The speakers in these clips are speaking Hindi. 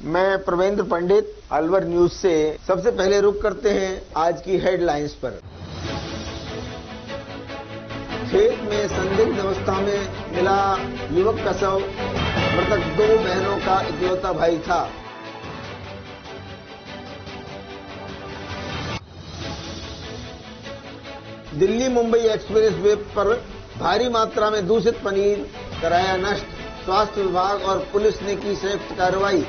मैं प्रवेंद्र पंडित, अलवर न्यूज से। सबसे पहले रुक करते हैं आज की हेडलाइंस पर। खेत में संदिग्ध अवस्था में मिला युवक का शव। मृतक 2 बहनों का इकलौता भाई था। दिल्ली मुंबई एक्सप्रेस वे पर भारी मात्रा में दूषित पनीर कराया नष्ट। स्वास्थ्य विभाग और पुलिस ने की संयुक्त कार्रवाई।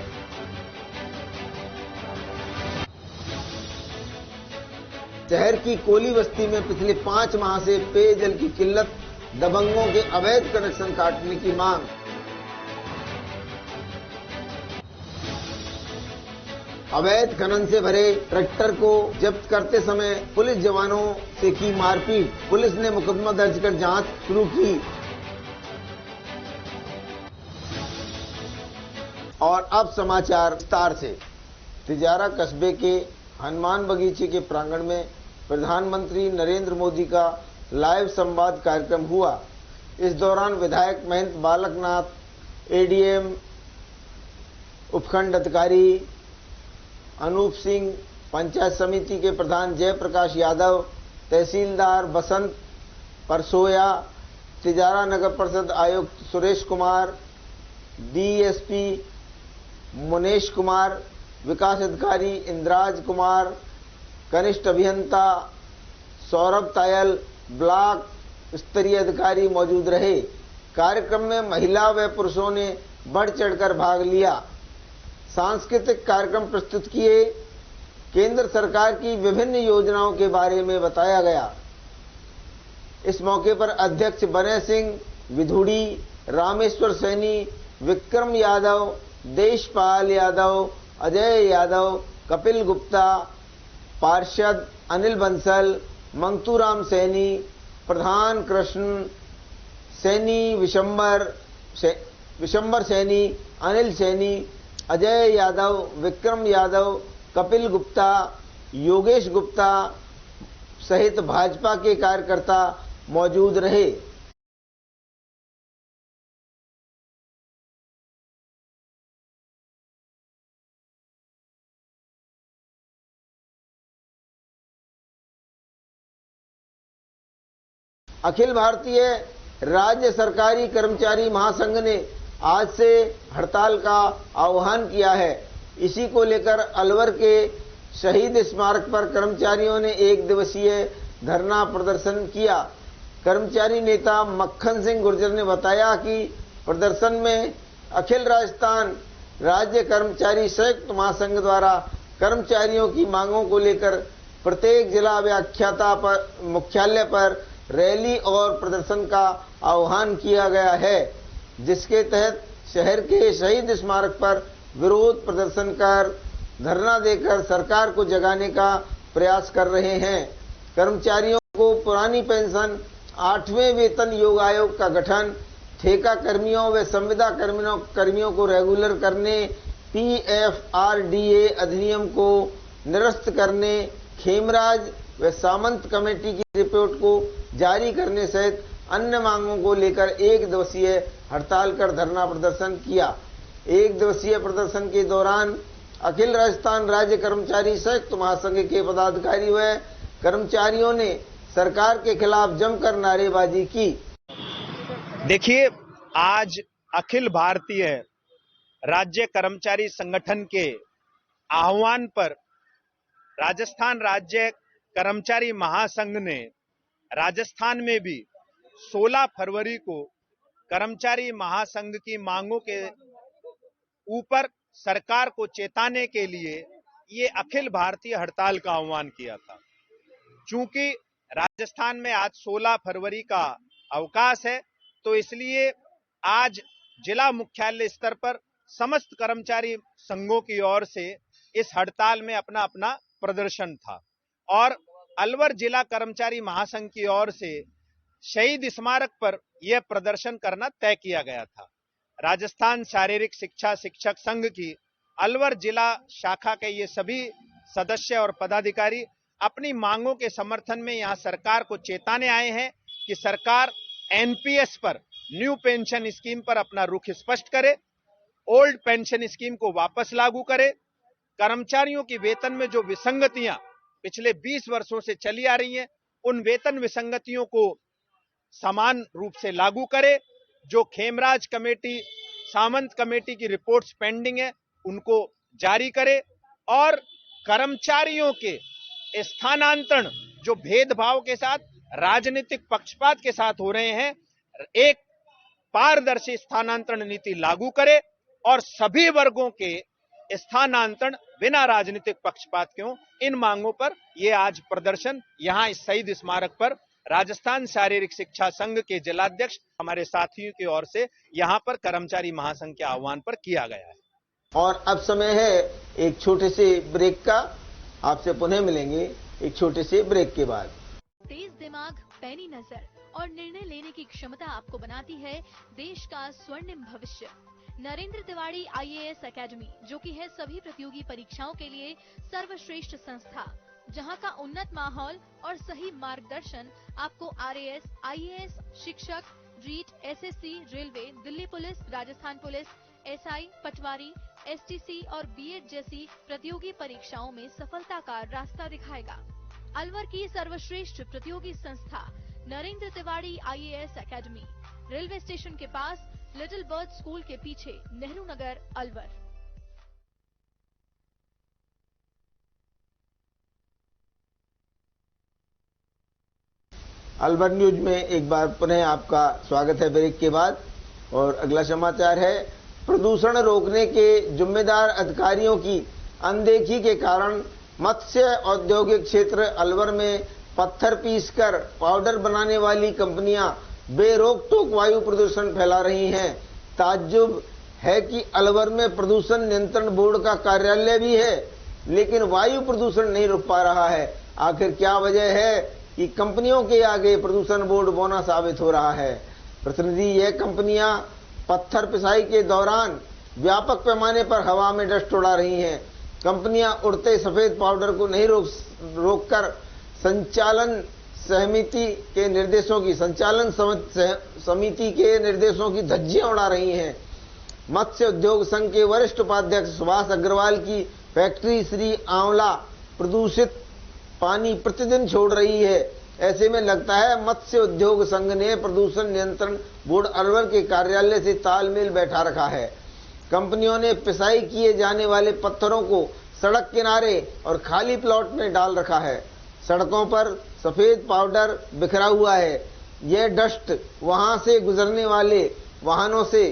शहर की कोली बस्ती में पिछले 5 माह से पेयजल की किल्लत। दबंगों के अवैध कनेक्शन काटने की मांग। अवैध खनन से भरे ट्रैक्टर को जब्त करते समय पुलिस जवानों से की मारपीट। पुलिस ने मुकदमा दर्ज कर जांच शुरू की। और अब समाचार विस्तार से। तिजारा कस्बे के हनुमान बगीचे के प्रांगण में प्रधानमंत्री नरेंद्र मोदी का लाइव संवाद कार्यक्रम हुआ। इस दौरान विधायक महंत बालकनाथ, एडीएम, उपखंड अधिकारी अनूप सिंह, पंचायत समिति के प्रधान जयप्रकाश यादव, तहसीलदार बसंत परसोया, तिजारा नगर परिषद आयुक्त सुरेश कुमार, डीएसपी मुनेश कुमार, विकास अधिकारी इंद्राज कुमार, कनिष्ठ अभियंता सौरभ तायल, ब्लॉक स्तरीय अधिकारी मौजूद रहे। कार्यक्रम में महिला व पुरुषों ने बढ़ चढ़कर भाग लिया। सांस्कृतिक कार्यक्रम प्रस्तुत किए। केंद्र सरकार की विभिन्न योजनाओं के बारे में बताया गया। इस मौके पर अध्यक्ष बनय सिंह विधुड़ी, रामेश्वर सैनी, विक्रम यादव, देशपाल यादव, अजय यादव, कपिल गुप्ता, पार्षद अनिल बंसल, मंगतूराम सैनी, प्रधान कृष्ण सैनी, विशंबर सैनी, अनिल सैनी, अजय यादव, विक्रम यादव, कपिल गुप्ता, योगेश गुप्ता सहित भाजपा के कार्यकर्ता मौजूद रहे। अखिल भारतीय राज्य सरकारी कर्मचारी महासंघ ने आज से हड़ताल का आह्वान किया है। इसी को लेकर अलवर के शहीद स्मारक पर कर्मचारियों ने 1 दिवसीय धरना प्रदर्शन किया। कर्मचारी नेता मक्खन सिंह गुर्जर ने बताया कि प्रदर्शन में अखिल राजस्थान राज्य कर्मचारी संयुक्त महासंघ द्वारा कर्मचारियों की मांगों को लेकर प्रत्येक जिला व्याख्याता पर मुख्यालय पर रैली और प्रदर्शन का आह्वान किया गया है, जिसके तहत शहर के शहीद स्मारक पर विरोध प्रदर्शन कर धरना देकर सरकार को जगाने का प्रयास कर रहे हैं। कर्मचारियों को पुरानी पेंशन, 8वें वेतन योग आयोग का गठन, ठेका कर्मियों व संविदा कर्मियों को रेगुलर करने, पीएफआरडीए अधिनियम को निरस्त करने, खेमराज व सामंत कमेटी की रिपोर्ट को जारी करने सहित अन्य मांगों को लेकर 1 दिवसीय हड़ताल कर धरना प्रदर्शन किया। 1 दिवसीय प्रदर्शन के दौरान अखिल राजस्थान राज्य कर्मचारी संयुक्त महासंघ के पदाधिकारी व कर्मचारियों ने सरकार के खिलाफ जमकर नारेबाजी की। देखिए, आज अखिल भारतीय राज्य कर्मचारी संगठन के आह्वान पर राजस्थान राज्य कर्मचारी महासंघ ने राजस्थान में भी 16 फरवरी को कर्मचारी महासंघ की मांगों के ऊपर सरकार को चेताने के लिए ये अखिल भारतीय हड़ताल का आह्वान किया था। चूंकि राजस्थान में आज 16 फरवरी का अवकाश है, तो इसलिए आज जिला मुख्यालय स्तर पर समस्त कर्मचारी संघों की ओर से इस हड़ताल में अपना अपना प्रदर्शन था। और अलवर जिला कर्मचारी महासंघ की ओर से शहीद स्मारक पर यह प्रदर्शन करना तय किया गया था। राजस्थान शारीरिक शिक्षा शिक्षक संघ की अलवर जिला शाखा के ये सभी सदस्य और पदाधिकारी अपनी मांगों के समर्थन में यहां सरकार को चेताने आए हैं कि सरकार एनपीएस पर, न्यू पेंशन स्कीम पर अपना रुख स्पष्ट करे ओल्ड पेंशन स्कीम को वापस लागू करे, कर्मचारियों की वेतन में जो विसंगतियां पिछले 20 वर्षों से चली आ रही हैं, उन वेतन विसंगतियों को समान रूप से लागू करे, जो खेमराज कमेटी, सामंत कमेटी की रिपोर्ट्स पेंडिंग है उनको जारी करे और कर्मचारियों के स्थानांतरण जो भेदभाव के साथ, राजनीतिक पक्षपात के साथ हो रहे हैं, एक पारदर्शी स्थानांतरण नीति लागू करे और सभी वर्गों के स्थानांतरण बिना राजनीतिक पक्षपात के हों। इन मांगों पर यह आज प्रदर्शन यहां इस शहीद स्मारक पर राजस्थान शारीरिक शिक्षा संघ के जिलाध्यक्ष हमारे साथियों की ओर से यहां पर कर्मचारी महासंघ के आह्वान पर किया गया है। और अब समय है एक छोटे से ब्रेक का। आपसे पुनः मिलेंगे एक छोटे से ब्रेक के बाद। तेज दिमाग, पैनी नजर और निर्णय लेने की क्षमता आपको बनाती है देश का स्वर्णिम भविष्य। नरेंद्र तिवारी IAS एकेडमी, जो कि है सभी प्रतियोगी परीक्षाओं के लिए सर्वश्रेष्ठ संस्था, जहां का उन्नत माहौल और सही मार्गदर्शन आपको RAS, IAS, शिक्षक, REET, SSC, railway, Delhi police, Rajasthan police, SI, patwari, STC और B.Ed जैसी प्रतियोगी परीक्षाओं में सफलता का रास्ता दिखाएगा। अलवर की सर्वश्रेष्ठ प्रतियोगी संस्था Narendra Tiwari IAS academy, railway station के पास, लिटिल बर्ड स्कूल के पीछे, नेहरू नगर, अलवर। अलवर न्यूज में एक बार पुनः आपका स्वागत है ब्रेक के बाद। और अगला समाचार है, प्रदूषण रोकने के जिम्मेदार अधिकारियों की अनदेखी के कारण मत्स्य औद्योगिक क्षेत्र अलवर में पत्थर पीसकर पाउडर बनाने वाली कंपनियां बेरोक टोक वायु प्रदूषण फैला रही हैं। ताज्जुब है कि अलवर में प्रदूषण नियंत्रण बोर्ड का कार्यालय भी है, लेकिन वायु प्रदूषण नहीं रुक पा रहा है। आखिर क्या वजह है कि कंपनियों के आगे प्रदूषण बोर्ड बौना साबित हो रहा है? प्रतिनिधि, यह कंपनियां पत्थर पिसाई के दौरान व्यापक पैमाने पर हवा में डस्ट उड़ा रही हैं। कंपनियां उड़ते सफेद पाउडर को नहीं रोककर संचालन समिति के निर्देशों की धज्जियां उड़ा रही हैं। मत्स्य उद्योग संघ के वरिष्ठ उपाध्यक्ष सुभाष अग्रवाल की फैक्ट्री श्री आंवला प्रदूषित पानी प्रतिदिन छोड़ रही है। ऐसे में लगता है मत्स्य उद्योग संघ ने प्रदूषण नियंत्रण बोर्ड अलवर के कार्यालय से तालमेल बैठा रखा है। कंपनियों ने पिसाई किए जाने वाले पत्थरों को सड़क किनारे और खाली प्लॉट में डाल रखा है। सड़कों पर सफेद पाउडर बिखरा हुआ है। यह डस्ट वहां से गुजरने वाले वाहनों से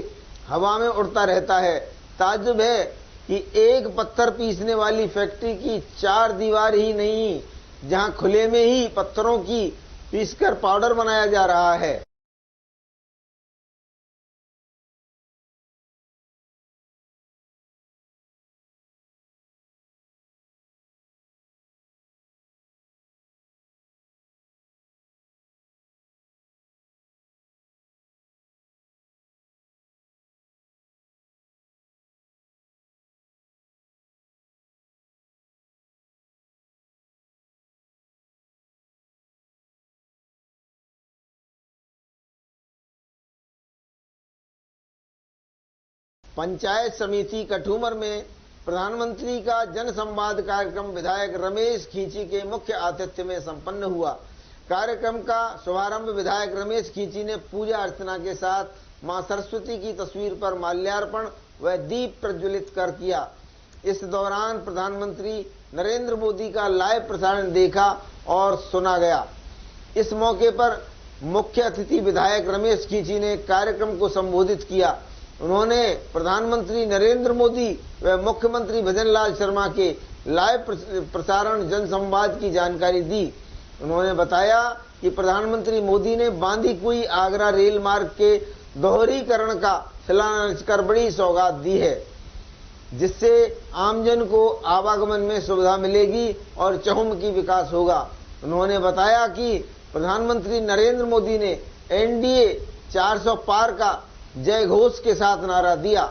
हवा में उड़ता रहता है। ताज्जुब है कि एक पत्थर पीसने वाली फैक्ट्री की 4 दीवार ही नहीं, जहां खुले में ही पत्थरों की पीसकर पाउडर बनाया जा रहा है। पंचायत समिति कठूमर में प्रधानमंत्री का जन संवाद कार्यक्रम विधायक रमेश खींची के मुख्य आतिथ्य में संपन्न हुआ। कार्यक्रम का शुभारंभ विधायक रमेश खींची ने पूजा अर्चना के साथ मां सरस्वती की तस्वीर पर माल्यार्पण व दीप प्रज्वलित कर किया। इस दौरान प्रधानमंत्री नरेंद्र मोदी का लाइव प्रसारण देखा और सुना गया। इस मौके पर मुख्य अतिथि विधायक रमेश खींची ने कार्यक्रम को संबोधित किया। उन्होंने प्रधानमंत्री नरेंद्र मोदी व मुख्यमंत्री भजन लाल शर्मा के लाइव प्रसारण जनसंवाद की जानकारी दी। उन्होंने बताया कि प्रधानमंत्री मोदी ने बांदीकुई आगरा रेल मार्ग के दोहरीकरण का शिलान्यास कर बड़ी सौगात दी है, जिससे आमजन को आवागमन में सुविधा मिलेगी और चहुमुखी विकास होगा। उन्होंने बताया कि प्रधानमंत्री नरेंद्र मोदी ने NDA 400 पार का जय घोष के साथ नारा दिया।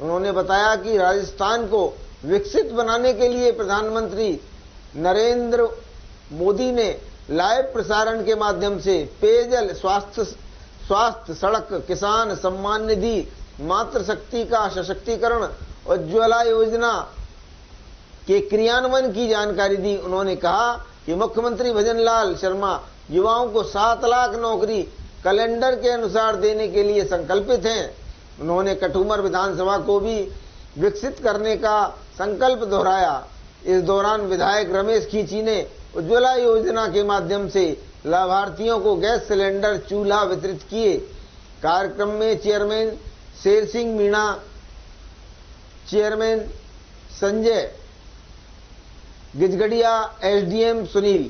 उन्होंने बताया कि राजस्थान को विकसित बनाने के लिए प्रधानमंत्री नरेंद्र मोदी ने लाइव प्रसारण के माध्यम से पेयजल, स्वास्थ्य, सड़क, किसान सम्मान निधि, मातृशक्ति का सशक्तिकरण, उज्ज्वला योजना के क्रियान्वयन की जानकारी दी। उन्होंने कहा कि मुख्यमंत्री भजनलाल शर्मा युवाओं को 7 लाख नौकरी कैलेंडर के अनुसार देने के लिए संकल्पित हैं। उन्होंने कठूमर विधानसभा को भी विकसित करने का संकल्प दोहराया। इस दौरान विधायक रमेश खींची ने उज्ज्वला योजना के माध्यम से लाभार्थियों को गैस सिलेंडर चूल्हा वितरित किए। कार्यक्रम में chairman Sher Singh Meena, chairman Sanjay गिजगड़िया, SDM Sunil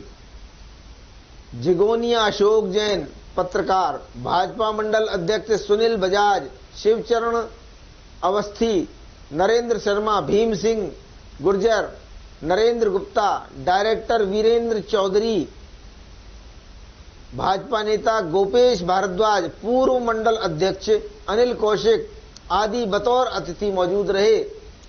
जिगोनिया, Ashok Jain पत्रकार, भाजपा मंडल अध्यक्ष सुनील बजाज, शिवचरण अवस्थी, नरेंद्र शर्मा, भीम सिंह गुर्जर, नरेंद्र गुप्ता, डायरेक्टर वीरेंद्र चौधरी, भाजपा नेता गोपेश भारद्वाज, पूर्व मंडल अध्यक्ष अनिल कौशिक आदि बतौर अतिथि मौजूद रहे।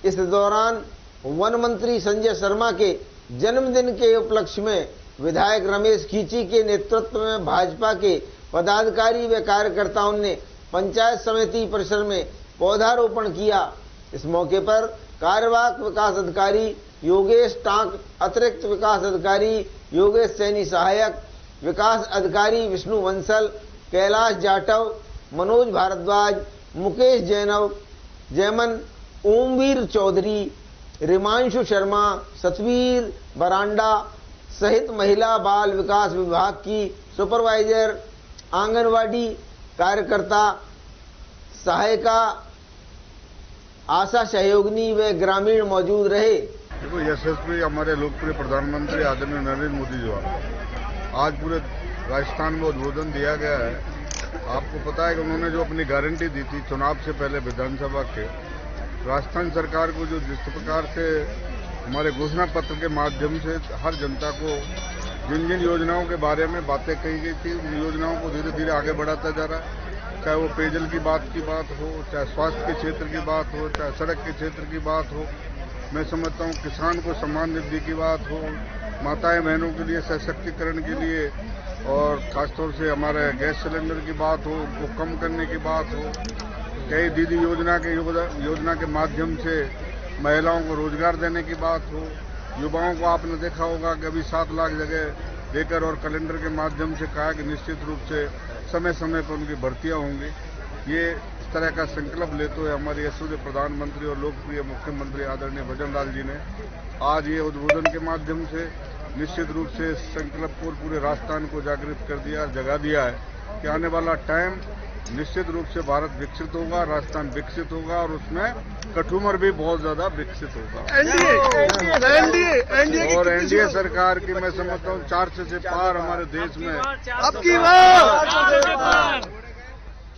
इस दौरान वन मंत्री संजय शर्मा के जन्मदिन के उपलक्ष्य में विधायक रमेश खींची के नेतृत्व में भाजपा के पदाधिकारी व कार्यकर्ताओं ने पंचायत समिति परिसर में पौधारोपण किया। इस मौके पर कार्यवाहक विकास अधिकारी योगेश टांक, अतिरिक्त विकास अधिकारी योगेश सैनी, सहायक विकास अधिकारी विष्णु वंसल, कैलाश जाटव, मनोज भारद्वाज, मुकेश जैमन, ओमवीर चौधरी, रिमांशु शर्मा, सतवीर बरांडा सहित महिला बाल विकास विभाग की सुपरवाइजर, आंगनवाड़ी कार्यकर्ता, सहायिका, आशा सहयोगिनी व ग्रामीण मौजूद रहे। देखो, यशस्वी हमारे लोकप्रिय प्रधानमंत्री आदरणीय नरेंद्र मोदी जी आज पूरे राजस्थान में उद्बोधन दिया गया है। आपको पता है कि उन्होंने जो अपनी गारंटी दी थी चुनाव से पहले विधानसभा के, राजस्थान सरकार को जो जिस प्रकार से हमारे घोषणा पत्र के माध्यम से हर जनता को जिन जिन योजनाओं के बारे में बातें कही गई थी, उन योजनाओं को धीरे धीरे आगे बढ़ाता जा रहा है। चाहे वो पेयजल की बात हो, चाहे स्वास्थ्य के क्षेत्र की बात हो, चाहे सड़क के क्षेत्र की बात हो, मैं समझता हूँ किसान को सम्मान निधि की बात हो, माताएं बहनों के लिए सशक्तिकरण के लिए, और खासतौर से हमारे गैस सिलेंडर की बात हो, वो कम करने की बात हो, कई दीदी योजना के माध्यम से महिलाओं को रोजगार देने की बात हो, युवाओं को आपने देखा होगा कि अभी 7 लाख जगह देकर और कैलेंडर के माध्यम से कहा कि निश्चित रूप से समय समय पर उनकी भर्तियां होंगी। ये इस तरह का संकल्प लेते हुए हमारे यशस्वी प्रधानमंत्री और लोकप्रिय मुख्यमंत्री आदरणीय भजनलाल जी ने आज ये उद्बोधन के माध्यम से निश्चित रूप से संकल्प को पूरे राजस्थान को जागृत कर दिया, जगा दिया है कि आने वाला टाइम निश्चित रूप से भारत विकसित होगा, राजस्थान विकसित होगा और उसमें कठूमर भी बहुत ज्यादा विकसित होगा। और एनडीए सरकार की मैं समझता हूँ 400 से पार हमारे देश में आपकी बात।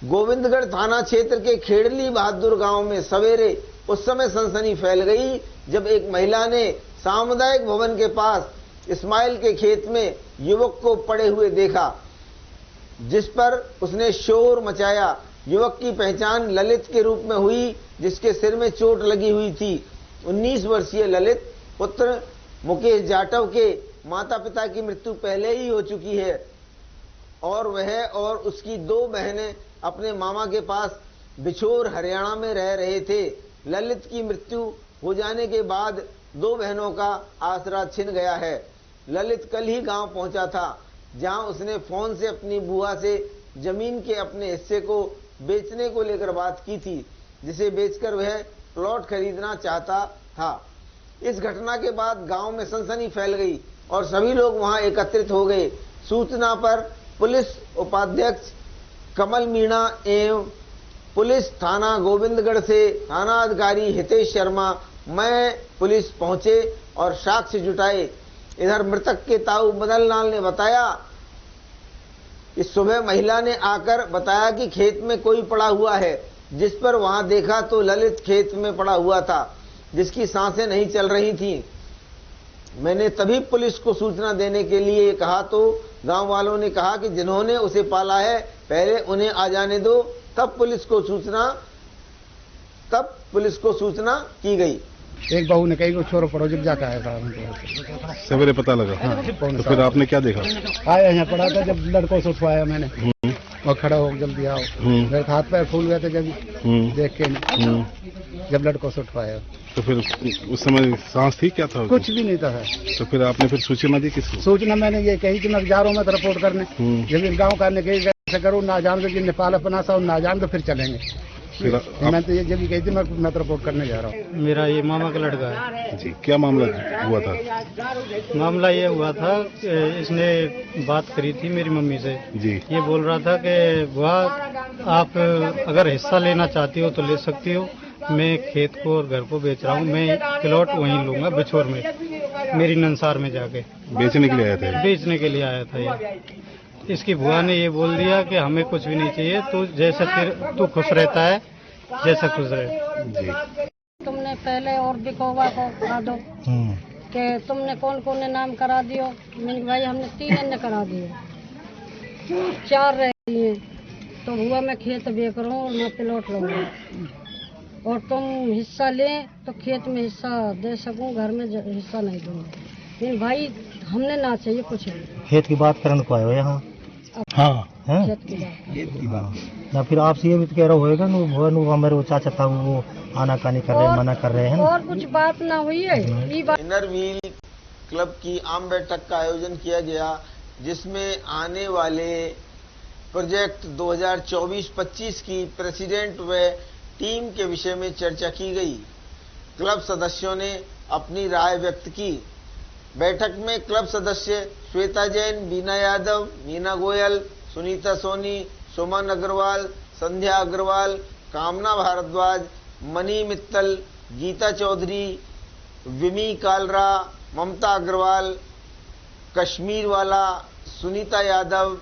गोविंदगढ़ थाना क्षेत्र के खेड़ली बहादुर गांव में सवेरे उस समय सनसनी फैल गई जब एक महिला ने सामुदायिक भवन के पास इस्माइल के खेत में युवक को पड़े हुए देखा, जिस पर उसने शोर मचाया। युवक की पहचान ललित के रूप में हुई, जिसके सिर में चोट लगी हुई थी। 19 वर्षीय ललित पुत्र मुकेश जाटव के माता पिता की मृत्यु पहले ही हो चुकी है और वह और उसकी 2 बहनें अपने मामा के पास बिछोर हरियाणा में रह रहे थे। ललित की मृत्यु हो जाने के बाद 2 बहनों का आसरा छिन गया है। ललित कल ही गांव पहुंचा था, जहां उसने फोन से अपनी बुआ से जमीन के अपने हिस्से को बेचने को लेकर बात की थी, जिसे बेचकर वह प्लॉट खरीदना चाहता था। इस घटना के बाद गांव में सनसनी फैल गई और सभी लोग वहां एकत्रित हो गए। सूचना पर पुलिस उपाध्यक्ष कमल मीणा एवं पुलिस थाना गोविंदगढ़ से थाना अधिकारी हितेश शर्मा, मैं पुलिस पहुंचे और साक्ष्य जुटाए। इधर मृतक के ताऊ मदन लाल ने बताया कि सुबह महिला ने आकर बताया कि खेत में कोई पड़ा हुआ है, जिस पर वहां देखा तो ललित खेत में पड़ा हुआ था, जिसकी सांसें नहीं चल रही थीं। मैंने तभी पुलिस को सूचना देने के लिए कहा तो गांव वालों ने कहा कि जिन्होंने उसे पाला है पहले उन्हें आ जाने दो, तब पुलिस को सूचना की गई। एक बहू ने कही को छोरो पड़ो जब जाकर आया था, सवेरे पता लगा। हाँ। तो फिर आपने क्या देखा? आया यहाँ पड़ा था, जब लड़कों से उठवाया मैंने और खड़ा हो जल्दी आओ। मेरे हाथ पैर फूल गए थे जब देख के जब लड़कों से उठवाया। तो फिर उस समय सांस थी क्या था? कुछ भी नहीं था। तो फिर आपने फिर सूचना दी किसको? सूचना मैंने ये कही कि मैं जा रहा हूँ, मैं तो रिपोर्ट करने। जब गाँव का ऐसे करो ना जान दो, नेपाल अपना सा ना जान दो फिर चलेंगे। फिर मैं तो ये जब कही थी मैं तो रिपोर्ट करने जा रहा हूँ। मेरा ये मामा का लड़का है जी। क्या मामला हुआ था? मामला ये हुआ था कि इसने बात करी थी मेरी मम्मी से जी। ये बोल रहा था कि बुआ आप अगर हिस्सा लेना चाहती हो तो ले सकती हो, मैं खेत को और घर को बेच रहा हूँ, मैं प्लॉट वहीं लूंगा बिछोर में, मेरी नंसार में जाके। बेचने के लिए आया था? बेचने के लिए आया था ये। इसकी बुआ ने ये बोल दिया कि हमें कुछ भी नहीं चाहिए, तू जैसे तू खुश रहता है जैसा खुश रहे। जी। तुमने पहले और भी कौवा को करा दो कि तुमने कौन कौन ने नाम करा दियो। मैंने भाई हमने 3 ने करा दिए, 4 रह दिए। तो हुआ मैं खेत बेच रहा हूँ और मैं प्लॉट लूंगा और तुम हिस्सा ले तो खेत में हिस्सा दे सकूं, घर में हिस्सा नहीं दूंगा। लेकिन भाई हमने ना चाहिए कुछ नहीं। खेत की बात करने को आए हो यहाँ? हाँ। खेत की बात ना फिर आपसे ये भी तो कह रहा होगा वो मेरे चाचा था वो आनाकानी कर रहे हैं, मना कर रहे हैं। और कुछ बात ना हुई है। ये बात इनर व्हील क्लब की आम बैठक का आयोजन किया गया, जिसमें आने वाले प्रोजेक्ट 2024-25 की प्रेसिडेंट व टीम के विषय में चर्चा की गई। क्लब सदस्यों ने अपनी राय व्यक्त की। बैठक में क्लब सदस्य श्वेता जैन, बीना यादव, मीना गोयल, सुनीता सोनी, सुमन अग्रवाल, संध्या अग्रवाल, कामना भारद्वाज, मनी मित्तल, गीता चौधरी, विमी कालरा, ममता अग्रवाल, कश्मीर वाला, सुनीता यादव,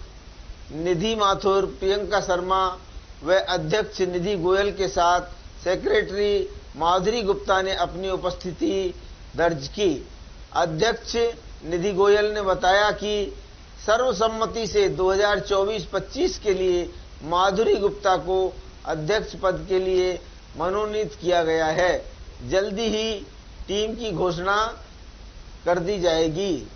निधि माथुर, प्रियंका शर्मा व अध्यक्ष निधि गोयल के साथ सेक्रेटरी माधुरी गुप्ता ने अपनी उपस्थिति दर्ज की। अध्यक्ष निधि गोयल ने बताया कि सर्वसम्मति से 2024-25 के लिए माधुरी गुप्ता को अध्यक्ष पद के लिए मनोनीत किया गया है। जल्दी ही टीम की घोषणा कर दी जाएगी।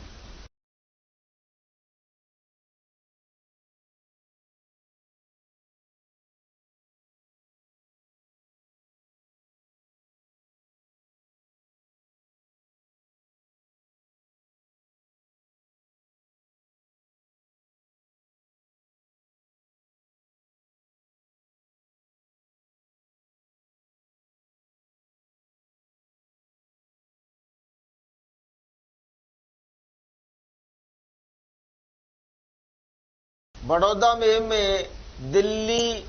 बड़ौदा में दिल्ली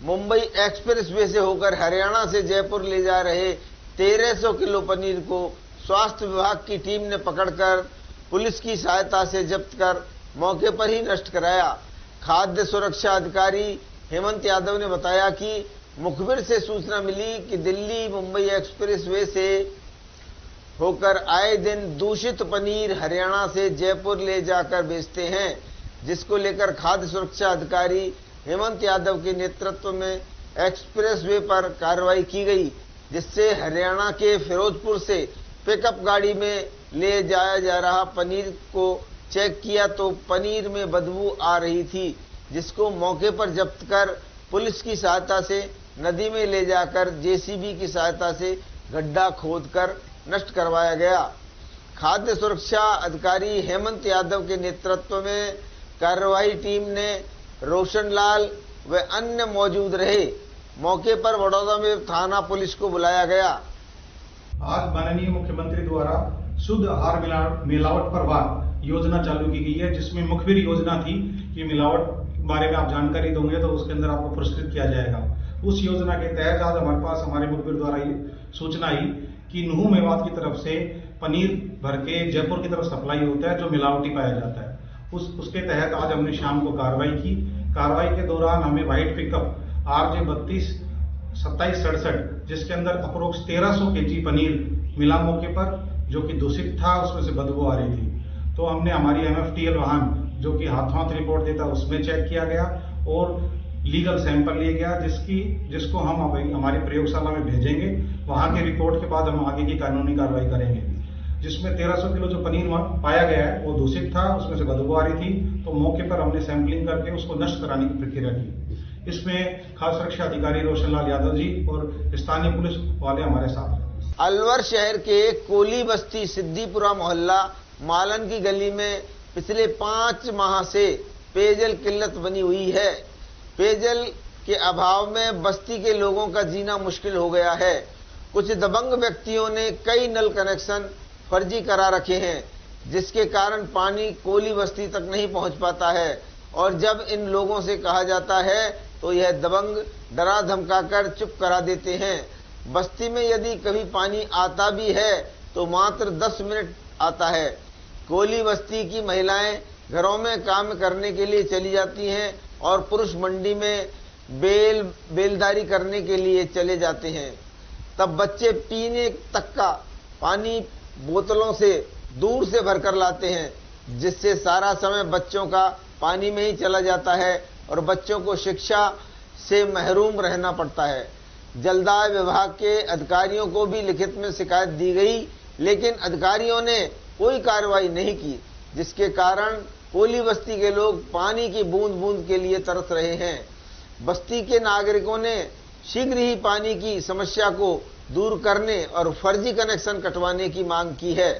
मुंबई एक्सप्रेसवे से होकर हरियाणा से जयपुर ले जा रहे 1300 किलो पनीर को स्वास्थ्य विभाग की टीम ने पकड़कर पुलिस की सहायता से जब्त कर मौके पर ही नष्ट कराया। खाद्य सुरक्षा अधिकारी हेमंत यादव ने बताया कि मुखबिर से सूचना मिली कि दिल्ली मुंबई एक्सप्रेसवे से होकर आए दिन दूषित पनीर हरियाणा से जयपुर ले जाकर बेचते हैं, जिसको लेकर खाद्य सुरक्षा अधिकारी हेमंत यादव के नेतृत्व में एक्सप्रेसवे पर कार्रवाई की गई, जिससे हरियाणा के फिरोजपुर से पिकअप गाड़ी में ले जाया जा रहा पनीर को चेक किया तो पनीर में बदबू आ रही थी, जिसको मौके पर जब्त कर पुलिस की सहायता से नदी में ले जाकर जेसीबी की सहायता से गड्ढा खोदकर नष्ट करवाया गया। खाद्य सुरक्षा अधिकारी हेमंत यादव के नेतृत्व में कार्रवाई टीम ने रोशन लाल व अन्य मौजूद रहे। मौके पर बड़ौदा में थाना पुलिस को बुलाया गया। आज माननीय मुख्यमंत्री द्वारा शुद्ध आहार मिलावट पर वार योजना चालू की गई है, जिसमें मुखबिर योजना थी कि मिलावट के बारे में आप जानकारी दोगे तो उसके अंदर आपको पुरस्कृत किया जाएगा। उस योजना के तहत आज हमारे पास हमारे मुखबिर द्वारा ये सूचना आई कि नुहू मेवात की तरफ से पनीर भर के जयपुर की तरफ सप्लाई होता है जो मिलावटी पाया जाता है। उसके तहत आज हमने शाम को कार्रवाई की। कार्रवाई के दौरान हमें व्हाइट पिकअप RJ 32-2767 जिसके अंदर अप्रोक्स 1300 kg पनीर मिला मौके पर, जो कि दूषित था, उसमें से बदबू आ रही थी। तो हमने हमारी MFTL वाहन जो कि हाथ रिपोर्ट देता है उसमें चेक किया गया और लीगल सैंपल लिया गया, जिसको हम हमारी प्रयोगशाला में भेजेंगे। वहां के रिपोर्ट के बाद हम आगे की कानूनी कार्रवाई करेंगे। जिसमें 1300 किलो जो पनीर वहाँ पाया गया है वो दूषित था, उसमें से बदबू आ रही थी। तो मौके पर हमने सैंपलिंग करके उसको नष्ट कराने की प्रक्रिया की। इसमें खाद्य सुरक्षा अधिकारी रोशन लाल यादव जी और स्थानीय पुलिस वाले हमारे साथ हैं। अलवर शहर के कोली बस्ती सिद्दीपुरा मोहल्ला मालन की गली में पिछले 5 माह से पेयजल किल्लत बनी हुई है। पेयजल के अभाव में बस्ती के लोगों का जीना मुश्किल हो गया है। कुछ दबंग व्यक्तियों ने कई नल कनेक्शन फर्जी करा रखे हैं, जिसके कारण पानी कोली बस्ती तक नहीं पहुंच पाता है। और जब इन लोगों से कहा जाता है तो यह दबंग डरा धमकाकर चुप करा देते हैं। बस्ती में यदि कभी पानी आता भी है तो मात्र 10 मिनट आता है। कोली बस्ती की महिलाएं घरों में काम करने के लिए चली जाती हैं और पुरुष मंडी में बेलदारी करने के लिए चले जाते हैं। तब बच्चे पीने तक का पानी बोतलों से दूर से भरकर लाते हैं, जिससे सारा समय बच्चों का पानी में ही चला जाता है और बच्चों को शिक्षा से महरूम रहना पड़ता है। जलदाय विभाग के अधिकारियों को भी लिखित में शिकायत दी गई, लेकिन अधिकारियों ने कोई कार्रवाई नहीं की, जिसके कारण कोली बस्ती के लोग पानी की बूंद बूंद के लिए तरस रहे हैं। बस्ती के नागरिकों ने शीघ्र ही पानी की समस्या को दूर करने और फर्जी कनेक्शन कटवाने की मांग की है।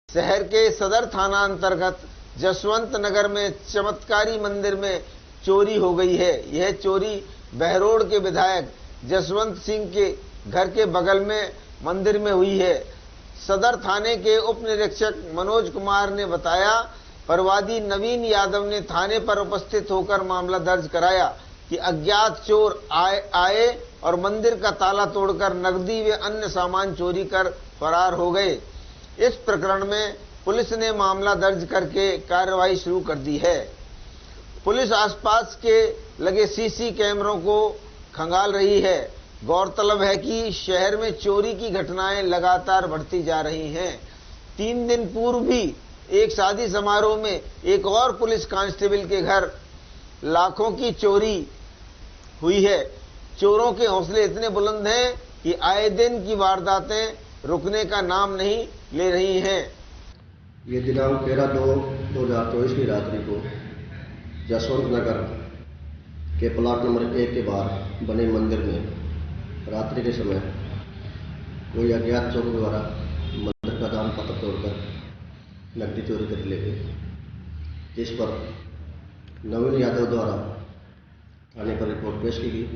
शहर के सदर थाना अंतर्गत जसवंत नगर में चमत्कारी मंदिर में चोरी हो गई है। यह चोरी बहरोड के विधायक जसवंत सिंह के घर के बगल में मंदिर में हुई है। सदर थाने के उप निरीक्षक मनोज कुमार ने बताया, प्रवादी नवीन यादव ने थाने पर उपस्थित होकर मामला दर्ज कराया कि अज्ञात चोर आए और मंदिर का ताला तोड़कर नकदी व अन्य सामान चोरी कर फरार हो गए। इस प्रकरण में पुलिस ने मामला दर्ज करके कार्रवाई शुरू कर दी है। पुलिस आसपास के लगे सीसी कैमरों को खंगाल रही है। गौरतलब है कि शहर में चोरी की घटनाएं लगातार बढ़ती जा रही हैं। 3 दिन पूर्व भी एक शादी समारोह में एक और पुलिस कांस्टेबल के घर लाखों की चोरी हुई है। चोरों के हौसले इतने बुलंद हैं कि आए दिन की वारदातें रुकने का नाम नहीं ले रही हैं। ये दिनांक 13/2/2024 की रात्रि को जसवंत नगर के प्लाट नंबर 1 के बाहर बने मंदिर में रात्रि के समय कोई अज्ञात चोरों द्वारा मंदिर का दान पत्र तोड़कर नकदी चोरी कर ले गए, जिस पर नवीन यादव द्वारा थाने पर रिपोर्ट पेश की गई।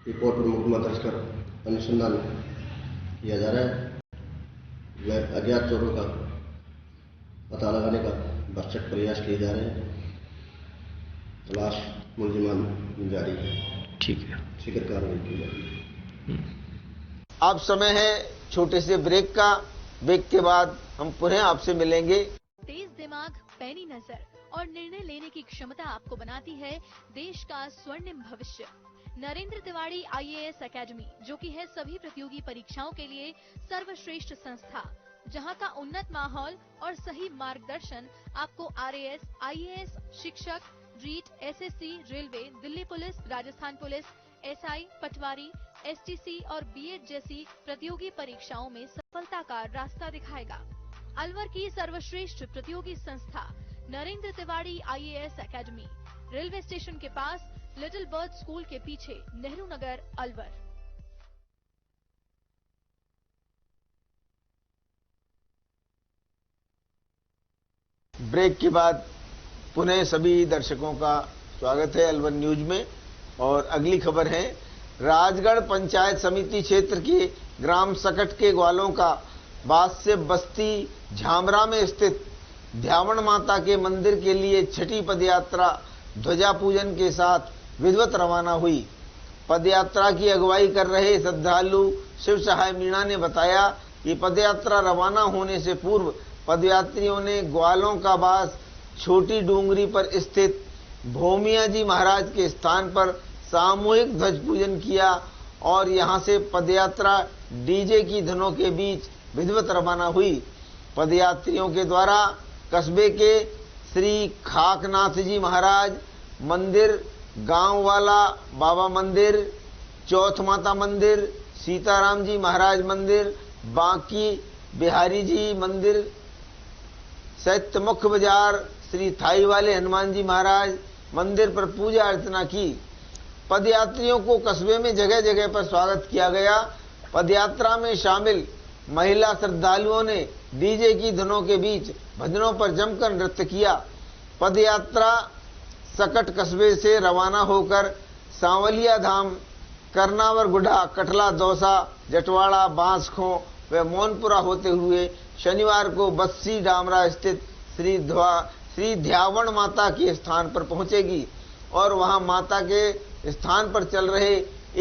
रिपोर्ट पर मुकदमा दर्ज कर अनुसंधान किया जा रहा है। वह अज्ञात चोरों का पता लगाने का भरसक प्रयास किए जा रहे हैं। तलाश मुलजिमान जारी है। ठीक है, शीघ्र कार्रवाई की जाएगी। अब समय है छोटे से ब्रेक का। ब्रेक के बाद हम पुनः आपसे मिलेंगे। तेज दिमाग, पैनी नजर और निर्णय लेने की क्षमता आपको बनाती है देश का स्वर्णिम भविष्य। नरेंद्र तिवारी IAS एकेडमी, जो कि है सभी प्रतियोगी परीक्षाओं के लिए सर्वश्रेष्ठ संस्था, जहां का उन्नत माहौल और सही मार्गदर्शन आपको RAS, IAS, शिक्षक, REET, SSC, railway, Delhi police, Rajasthan police, SI, patwari, STC और BEd जैसी प्रतियोगी परीक्षाओं में सफलता का रास्ता दिखाएगा। अलवर की सर्वश्रेष्ठ प्रतियोगी संस्था Narendra Tiwari IAS academy, railway station के पास, लिटिल बर्ड स्कूल के पीछे, नेहरू नगर, अलवर। ब्रेक के बाद पुनः सभी दर्शकों का स्वागत है अलवर न्यूज में। और अगली खबर है, राजगढ़ पंचायत समिति क्षेत्र के ग्राम सकट के ग्वालों का बादसे बस्ती झामरा में स्थित ध्यावण माता के मंदिर के लिए छठी पदयात्रा ध्वजा पूजन के साथ विधिवत रवाना हुई। पदयात्रा की अगुवाई कर रहे श्रद्धालु शिव सहाय मीणा ने बताया कि पदयात्रा रवाना होने से पूर्व पदयात्रियों ने ग्वालों का बास छोटी डूंगरी पर स्थित भोमिया जी महाराज के स्थान पर सामूहिक ध्वज पूजन किया और यहां से पदयात्रा डीजे की धुनों के बीच विधिवत रवाना हुई। पदयात्रियों के द्वारा कस्बे के श्री खाकनाथ जी महाराज मंदिर, गांव वाला बाबा मंदिर, चौथ माता मंदिर, सीताराम जी महाराज मंदिर, बांकी बिहारी जी मंदिर सहित मुख्य बाजार श्री थाई वाले हनुमान जी महाराज मंदिर पर पूजा अर्चना की। पदयात्रियों को कस्बे में जगह जगह पर स्वागत किया गया। पदयात्रा में शामिल महिला श्रद्धालुओं ने डीजे की धुनों के बीच भजनों पर जमकर नृत्य किया। पदयात्रा सकट कस्बे से रवाना होकर सांवलिया धाम, करनावर गुढ़ा, कटला दौसा, जटवाड़ा, बांसखो व मोनपुरा होते हुए शनिवार को बस्सी डामरा स्थित श्री ध्यावण माता के स्थान पर पहुंचेगी और वहां माता के स्थान पर चल रहे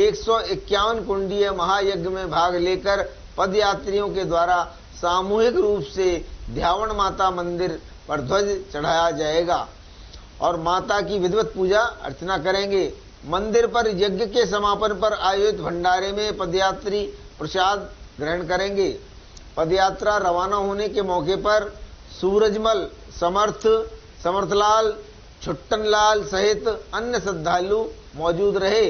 151 कुंडीय महायज्ञ में भाग लेकर पदयात्रियों के द्वारा सामूहिक रूप से ध्यावण माता मंदिर पर ध्वज चढ़ाया जाएगा और माता की विधिवत पूजा अर्चना करेंगे। मंदिर पर यज्ञ के समापन पर आयोजित भंडारे में पदयात्री प्रसाद ग्रहण करेंगे। पदयात्रा रवाना होने के मौके पर सूरजमल, समर्थलाल, छुट्टनलाल सहित अन्य श्रद्धालु मौजूद रहे।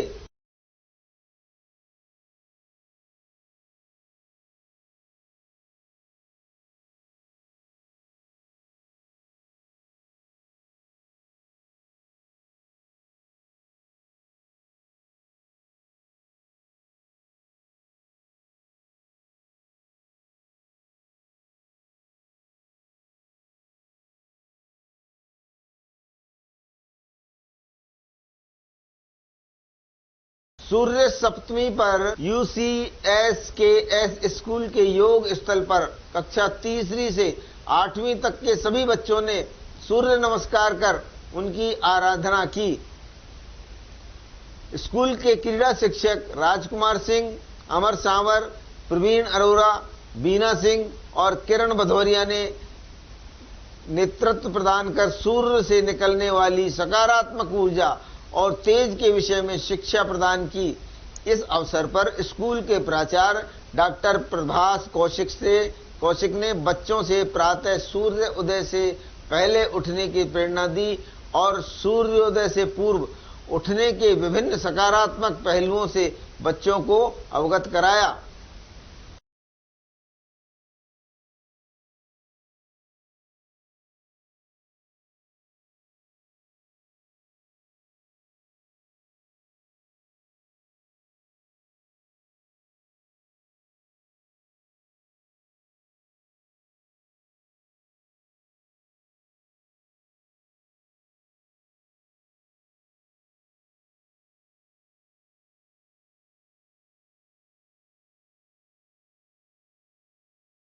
सूर्य सप्तमी पर UCSKS स्कूल के योग स्थल पर कक्षा तीसरी से 8वीं तक के सभी बच्चों ने सूर्य नमस्कार कर उनकी आराधना की। स्कूल के क्रीड़ा शिक्षक राजकुमार सिंह, अमर सांवर, प्रवीण अरोरा, बीना सिंह और किरण भदौरिया ने नेतृत्व प्रदान कर सूर्य से निकलने वाली सकारात्मक ऊर्जा और तेज के विषय में शिक्षा प्रदान की। इस अवसर पर स्कूल के प्राचार्य डॉक्टर प्रभास कौशिक ने बच्चों से प्रातः सूर्य उदय से पहले उठने की प्रेरणा दी और सूर्योदय से पूर्व उठने के विभिन्न सकारात्मक पहलुओं से बच्चों को अवगत कराया।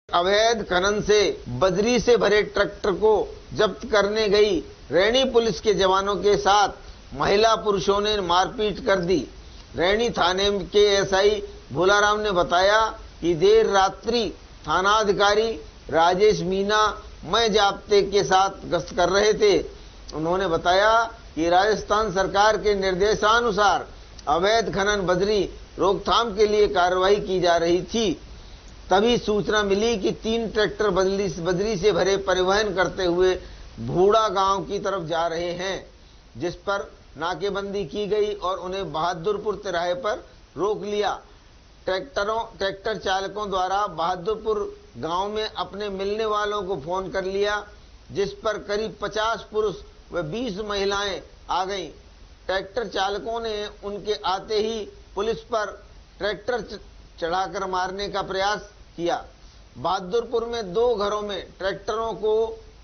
अवैध खनन से बजरी से भरे ट्रैक्टर को जब्त करने गई रैनी पुलिस के जवानों के साथ महिला पुरुषों ने मारपीट कर दी। रैनी थाने के एसआई भोलाराम ने बताया कि देर रात्रि थानाधिकारी राजेश मीना मय जाब्ते के साथ गश्त कर रहे थे। उन्होंने बताया कि राजस्थान सरकार के निर्देशानुसार अवैध खनन बजरी रोकथाम के लिए कार्रवाई की जा रही थी। तभी सूचना मिली कि 3 ट्रैक्टर बजरी से भरे परिवहन करते हुए भूड़ा गांव की तरफ जा रहे हैं, जिस पर नाकेबंदी की गई और उन्हें बहादुरपुर तिराहे पर रोक लिया। ट्रैक्टर चालकों द्वारा बहादुरपुर गांव में अपने मिलने वालों को फोन कर लिया, जिस पर करीब 50 पुरुष व 20 महिलाएं आ गईं। ट्रैक्टर चालकों ने उनके आते ही पुलिस पर ट्रैक्टर चढ़ाकर मारने का प्रयास किया। बहादुरपुर में 2 घरों में ट्रैक्टरों को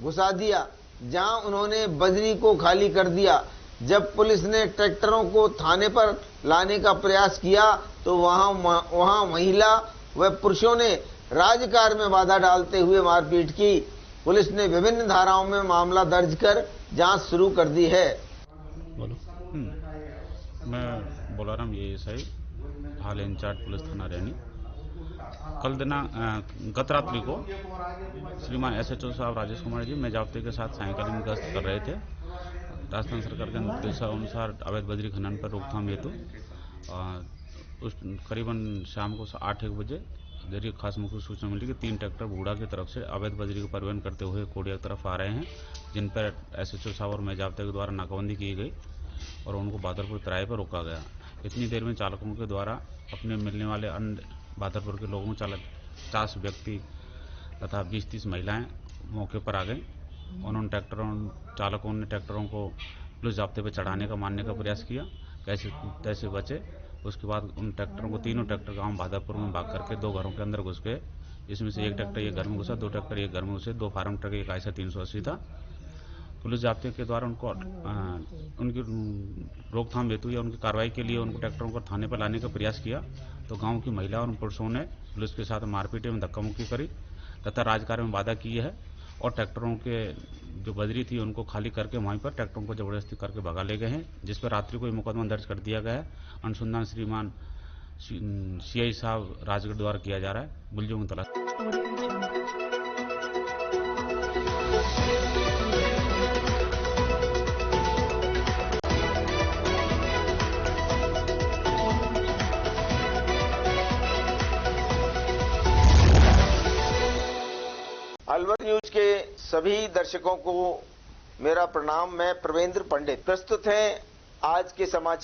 घुसा दिया, जहां उन्होंने बजरी को खाली कर दिया। जब पुलिस ने ट्रैक्टरों को थाने पर लाने का प्रयास किया तो वहां महिला व पुरुषों ने राजकार्य में बाधा डालते हुए मारपीट की। पुलिस ने विभिन्न धाराओं में मामला दर्ज कर जांच शुरू कर दी है। मैं बोलाराम एएसआई हाल इंचार्ज पुलिस थाना रैनी। कल गत रात्रि को श्रीमान SHO साहब राजेश कुमार जी मैं जाब्ते के साथ सायंकालीन गश्त कर रहे थे। राजस्थान सरकार के निर्देशानुसार अवैध बजरी खनन पर रोकथाम हेतु उस करीबन शाम को 8-1 बजे जरिए खास मुख्य सूचना मिली कि 3 ट्रैक्टर बूढ़ा की तरफ से अवैध बजरी का परिवहन करते हुए कोडिया की तरफ आ रहे हैं, जिन पर SHO साहब और मेजाब्ते के द्वारा नाकाबंदी की गई और उनको बादरपुर तराई पर रोका गया। इतनी देर में चालकों के द्वारा अपने मिलने वाले अन्य बादरपुर के लोगों 50 व्यक्ति तथा 20-30 महिलाएं मौके पर आ गई। उन्होंने चालकों ने ट्रैक्टरों को पुलिस जाब्ते पर चढ़ाने का मानने का प्रयास किया, कैसे तैसे बचे। उसके बाद उन ट्रैक्टरों को, तीनों ट्रैक्टर गांव बादरपुर में भाग करके 2 घरों के अंदर घुस गए। इसमें से 1 ट्रैक्टर ये घर में घुसा, 2 ट्रैक्टर ये घर में घुसे, 2 फार्म ट्रक, एक आयशर 380 था। पुलिस जाब्ते के द्वारा उनकी रोकथाम हेतु या उनकी कार्रवाई के लिए उनको ट्रैक्टरों को थाने पर लाने का प्रयास किया, तो गांव की महिला और पुरुषों ने पुलिस के साथ मारपीट एवं धक्का मुक्की करी तथा राजकार्य में बाधा की है और ट्रैक्टरों के जो बजरी थी उनको खाली करके वहीं पर ट्रैक्टरों को जबरदस्ती करके भगा ले गए हैं, जिस पर रात्रि को मुकदमा दर्ज कर दिया गया है। अनुसंधान श्रीमान CI साहब राजगढ़ द्वारा किया जा रहा है। गुलजों की तलाश। अलवर न्यूज के सभी दर्शकों को मेरा प्रणाम। मैं प्रवेंद्र पंडित। प्रस्तुत है आज के समाचार।